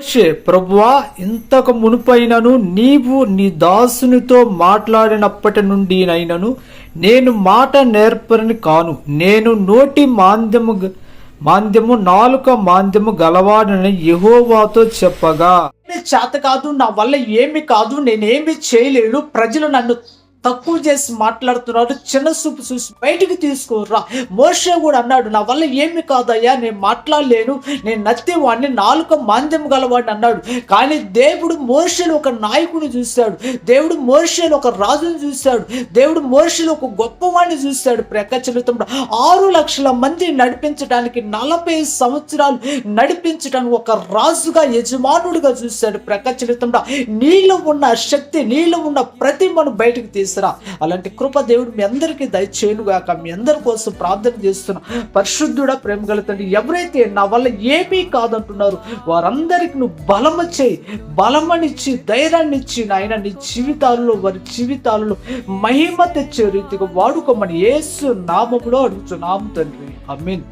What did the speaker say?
మోషే, ప్రభువా, ఇంతకు మునుపైనను నీవు నీ దాసునితో మాట్లాడినప్పటి నుండి నైనను నేను మాట నేర్పరిని కాను. నేను నోటి మాంద్యము నాలుక మాంద్యము గలవాడని యెహోవాతో చెప్పగా, చేత కాదు, నా వల్ల ఏమి కాదు, నేనేమి చేయలేను, ప్రజలు నన్ను తక్కువ చేసి మాట్లాడుతున్నాడు, చిన్న చూపు చూసి బయటికి తీసుకురా. మోషే కూడా అన్నాడు, నా వల్ల ఏమి కాదయ్యా, నేను మాట్లాడలేను, నేను నత్తివాడిని, నాలుక మాంద్యం గలవాడిని అన్నాడు. కానీ దేవుడు మోషేలో ఒక నాయకుని చూశాడు, దేవుడు మోషేలో ఒక రాజుని చూశాడు, దేవుడు మోషేలో ఒక గొప్పవాడిని చూశాడు. ప్రకచలితంలో 6 లక్షల మంది నడిపించడానికి 40 సంవత్సరాలు నడిపించడానికి ఒక రాజుగా, యజమానుడిగా చూశాడు. ప్రకచలితంలో నీలో ఉన్న శక్తి, నీలో ఉన్న ప్రతిమను బయటకు తీసి అలాంటి కృప దేవుడు మీ అందరికీ దయచేయునుగాక. మీ అందరి కోసం ప్రార్థన చేస్తున్నా. పరిశుద్ధుడా, ప్రేమ గల తండ్రి, ఎవరైతే నా వల్ల ఏమీ కాదంటున్నారు వారందరికీ నువ్వు బలము చేయి, బలమనిచ్చి ధైర్యాన్ని ఇచ్చి నాయన నీ జీవితాలలో, వారి జీవితాలలో మహిమ తెచ్చే రీతిగా వాడుకోమని యేసు నామములో అడుగుచున్నాము తండ్రి. ఆమేన్.